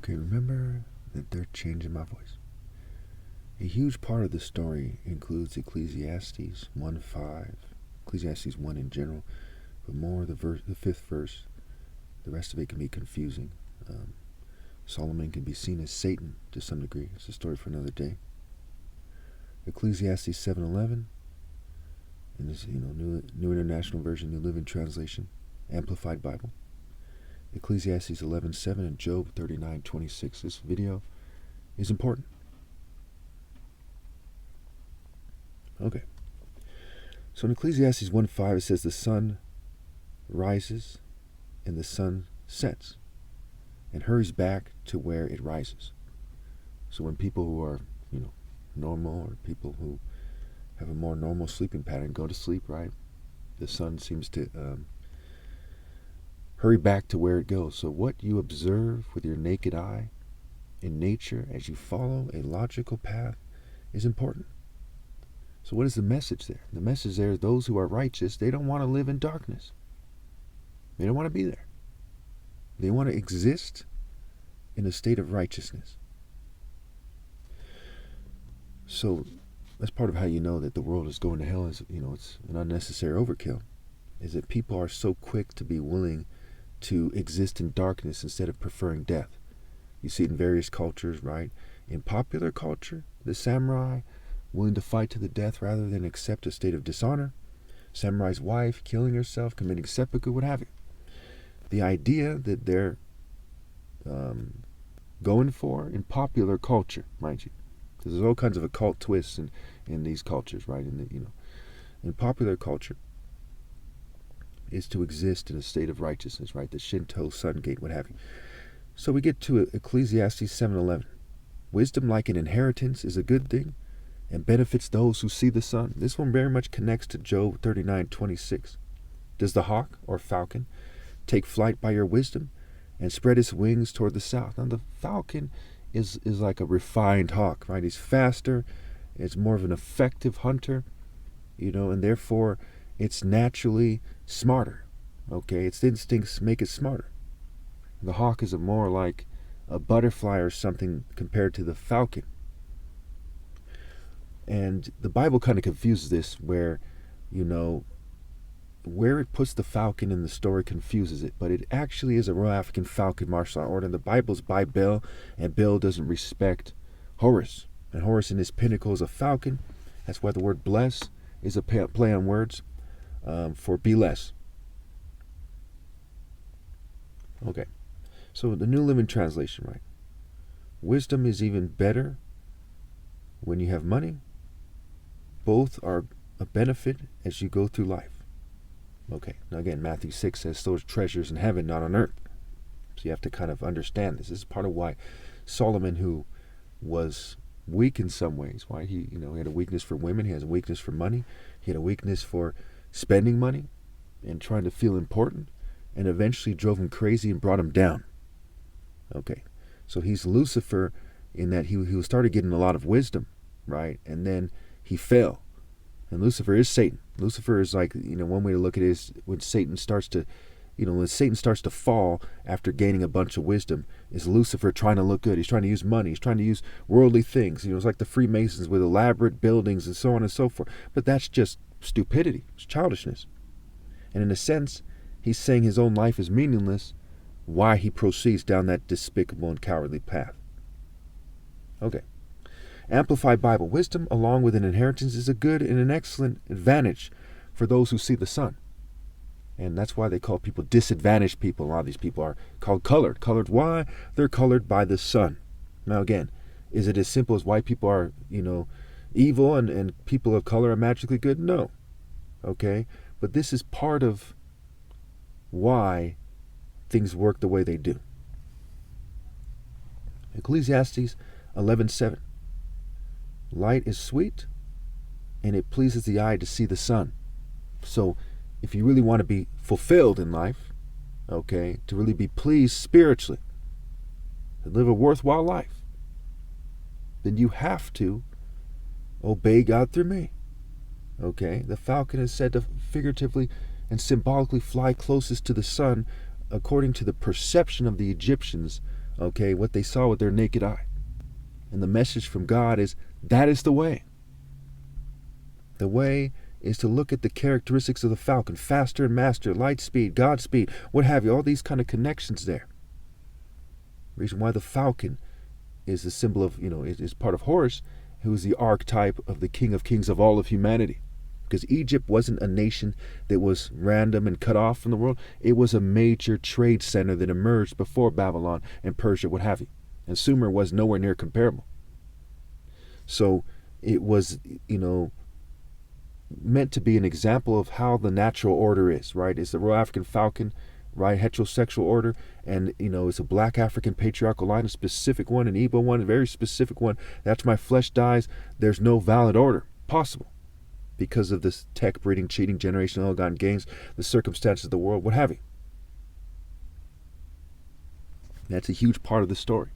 Okay, remember that they're changing my voice. A huge part of the story includes Ecclesiastes 1:5, Ecclesiastes 1 in general, but more the fifth verse. The rest of it can be confusing. Solomon can be seen as Satan to some degree. It's a story for another day. Ecclesiastes 7:11, in this New International Version, New Living Translation, Amplified Bible. Ecclesiastes 11:7 and Job 39:26. This video is important. Okay. So in Ecclesiastes 1:5 it says the sun rises and the sun sets and hurries back to where it rises. So when people who are, normal, or people who have a more normal sleeping pattern go to sleep, right, the sun seems to hurry back to where it goes. So what you observe with your naked eye in nature as you follow a logical path is important. So what is the message there? The message there is those who are righteous, they don't want to live in darkness. They don't want to be there. They want to exist in a state of righteousness. So that's part of how you know that the world is going to hell, is, it's an unnecessary overkill, is that people are so quick to be willing to exist in darkness instead of preferring death. You see it in various cultures, right? In popular culture, the samurai willing to fight to the death rather than accept a state of dishonor. Samurai's wife killing herself, committing seppuku, what have you. The idea that they're going for in popular culture, mind you, because there's all kinds of occult twists in these cultures, right? In popular culture, is to exist in a state of righteousness, right? The Shinto sun gate, what have you. So we get to Ecclesiastes 7:11. Wisdom, like an inheritance, is a good thing and benefits those who see the sun. This one very much connects to Job 39:26. Does the hawk or falcon take flight by your wisdom and spread its wings toward the south? Now the falcon is like a refined hawk, right? He's faster, it's more of an effective hunter, and therefore it's naturally smarter. Okay, its instincts make it smarter. The hawk is more like a butterfly or something compared to the falcon. And the Bible kind of confuses this, where, where it puts the falcon in the story confuses it, but it actually is a Royal African Falcon martial art order. And the Bible's by Bel, and Bel doesn't respect Horus. And Horus in his pinnacle is a falcon. That's why the word bless is a play on words for be less. Okay, so the New Living Translation, right? Wisdom is even better when you have money. Both are a benefit as you go through life. Okay, now again, Matthew 6 says, "Those treasures in heaven, not on earth." So you have to kind of understand this. This is part of why Solomon, who was weak in some ways, why he had a weakness for women, he has a weakness for money, he had a weakness for spending money and trying to feel important, and eventually drove him crazy and brought him down. Okay, so he's Lucifer in that he started getting a lot of wisdom, right? And then he fell. And Lucifer is Satan. Lucifer is like, one way to look at it is when Satan starts to fall after gaining a bunch of wisdom, is Lucifer trying to look good. He's trying to use money. He's trying to use worldly things. It's like the Freemasons with elaborate buildings and so on and so forth. But that's just stupidity. It's childishness. And in a sense, he's saying his own life is meaningless, why he proceeds down that despicable and cowardly path. Okay. Amplified Bible. Wisdom, along with an inheritance, is a good and an excellent advantage for those who see the sun. And that's why they call people disadvantaged people. A lot of these people are called colored. Colored, why? They're colored by the sun. Now again, is it as simple as white people are, evil and people of color are magically good? No. Okay? But this is part of why things work the way they do. Ecclesiastes 11:7. Light is sweet, and it pleases the eye to see the sun. So if you really want to be fulfilled in life, okay, to really be pleased spiritually, to live a worthwhile life, then you have to obey God through me. Okay, the falcon is said to figuratively and symbolically fly closest to the sun according to the perception of the Egyptians okay, what they saw with their naked eye. And the message from God is, that is the way. The way is to look at the characteristics of the Falcon: faster and master, light speed, God speed, what have you, all these kind of connections there. Reason why the Falcon is the symbol of, is part of Horus, who is the archetype of the King of Kings of all of humanity. Because Egypt wasn't a nation that was random and cut off from the world. It was a major trade center that emerged before Babylon and Persia, what have you. And Sumer was nowhere near comparable. So it was, meant to be an example of how the natural order is, right? It's the Royal African Falcon, right? Heterosexual order. And, it's a black African patriarchal line, a specific one, an Igbo one, a very specific one. That's my flesh dies. There's no valid order possible because of this tech breeding, cheating, generational ill-gotten gains, the circumstances of the world, what have you. That's a huge part of the story.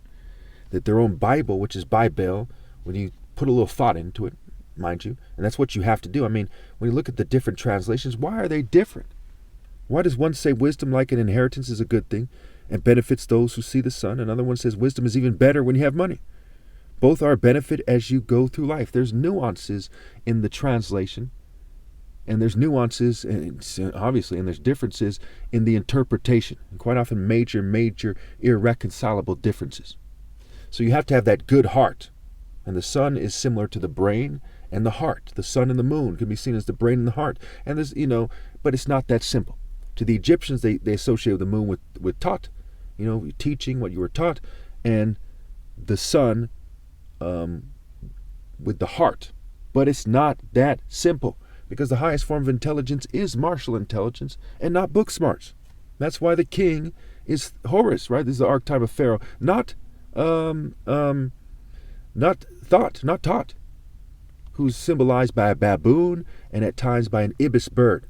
That their own Bible, which is Bible, when you put a little thought into it, mind you, and that's what you have to do. I mean, when you look at the different translations, why are they different? Why does one say wisdom like an inheritance is a good thing and benefits those who see the sun? Another one says wisdom is even better when you have money. Both are a benefit as you go through life. There's nuances in the translation, and there's nuances, obviously, and there's differences in the interpretation, and quite often major, irreconcilable differences. So you have to have that good heart. And the sun is similar to the brain and the heart. The sun and the moon can be seen as the brain and the heart. And there's, but it's not that simple. To the Egyptians, they associate the moon with Tot, teaching what you were taught, and the sun with the heart. But it's not that simple, because the highest form of intelligence is martial intelligence and not book smarts. That's why the king is Horus, right? This is the archetype of Pharaoh, not Tot, who's symbolized by a baboon and at times by an ibis bird.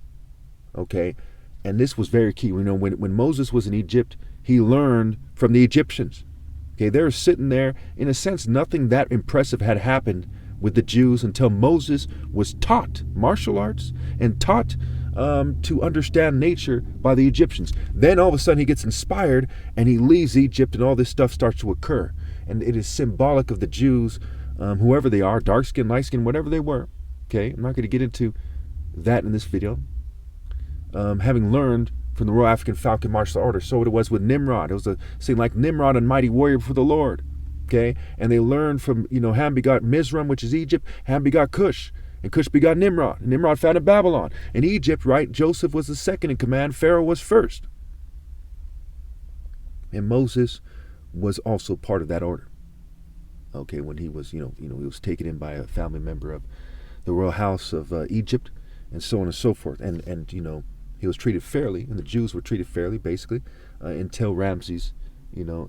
Okay, and this was very key. When Moses was in Egypt, he learned from the Egyptians. Okay, they were sitting there. In a sense, nothing that impressive had happened with the Jews until Moses was taught martial arts and taught to understand nature by the Egyptians. Then all of a sudden he gets inspired and he leaves Egypt, and all this stuff starts to occur. And it is symbolic of the Jews, whoever they are, dark skin, light skin, whatever they were. Okay, I'm not going to get into that in this video. Having learned from the Royal African Falcon martial order, so it was with Nimrod. It was a scene like Nimrod, a mighty warrior for the Lord. Okay, and they learned from, Ham begot Mizraim, which is Egypt. Ham begot Cush, and Cush begot Nimrod. And Nimrod founded Babylon. In Egypt, right, Joseph was the second in command. Pharaoh was first. And Moses was also part of that order. Okay, when he was, he was taken in by a family member of the royal house of Egypt, and so on and so forth. And he was treated fairly, and the Jews were treated fairly, basically, until Ramses,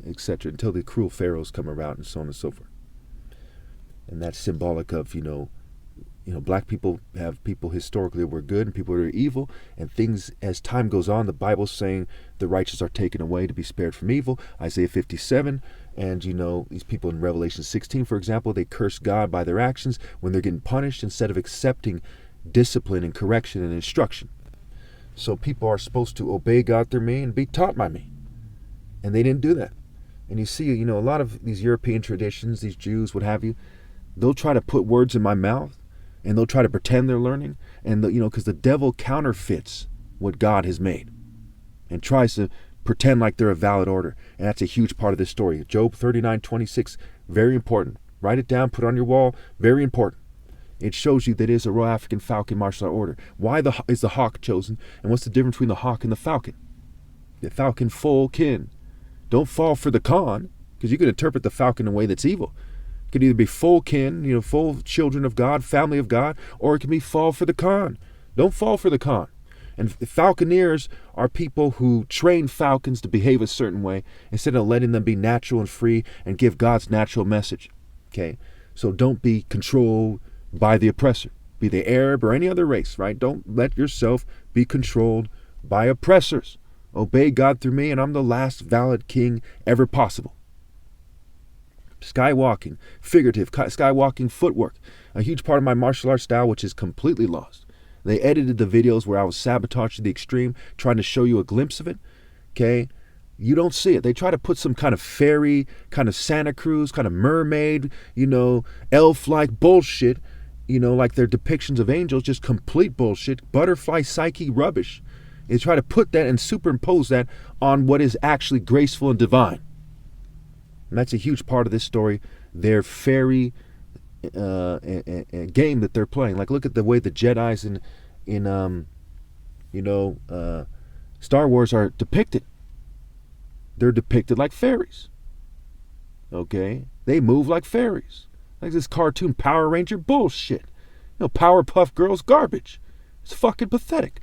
etc., until the cruel pharaohs come around, and so on and so forth. And that's symbolic of, black people have people historically that were good and people that are evil, and things, as time goes on, the Bible's saying the righteous are taken away to be spared from evil, Isaiah 57, and these people in Revelation 16, for example, they curse God by their actions when they're getting punished instead of accepting discipline and correction and instruction. So people are supposed to obey God through me and be taught by me, and they didn't do that. And you see, a lot of these European traditions, these Jews, what have you, they'll try to put words in my mouth, and they'll try to pretend they're learning, and because the devil counterfeits what God has made and tries to pretend like they're a valid order. And that's a huge part of this story. Job 39:26, very important. Write it down, put it on your wall, very important. It shows you that it is a Royal African Falcon martial art order. Why is the hawk chosen, and what's the difference between the hawk and the falcon? The falcon full kin. Don't fall for the con, because you can interpret the falcon in a way that's evil. It could either be full kin, full children of God, family of God, or it can be fall for the con. Don't fall for the con. And falconeers are people who train falcons to behave a certain way instead of letting them be natural and free and give God's natural message. Okay, so don't be controlled by the oppressor, be they Arab or any other race, right? Don't let yourself be controlled by oppressors. Obey God through me, and I'm the last valid king ever possible. Skywalking, figurative, skywalking footwork, a huge part of my martial arts style, which is completely lost. They edited the videos where I was sabotaged to the extreme, trying to show you a glimpse of it. Okay, You don't see it. They try to put some kind of fairy, kind of Santa Cruz, kind of mermaid, elf-like bullshit, like their depictions of angels, just complete bullshit, butterfly psyche rubbish. They try to put that and superimpose that on what is actually graceful and divine. And that's a huge part of this story, their fairy game that they're playing. Like, look at the way the Jedis in Star Wars are depicted. They're depicted like fairies. Okay? They move like fairies. Like this cartoon Power Ranger bullshit. Powerpuff Girls garbage. It's fucking pathetic.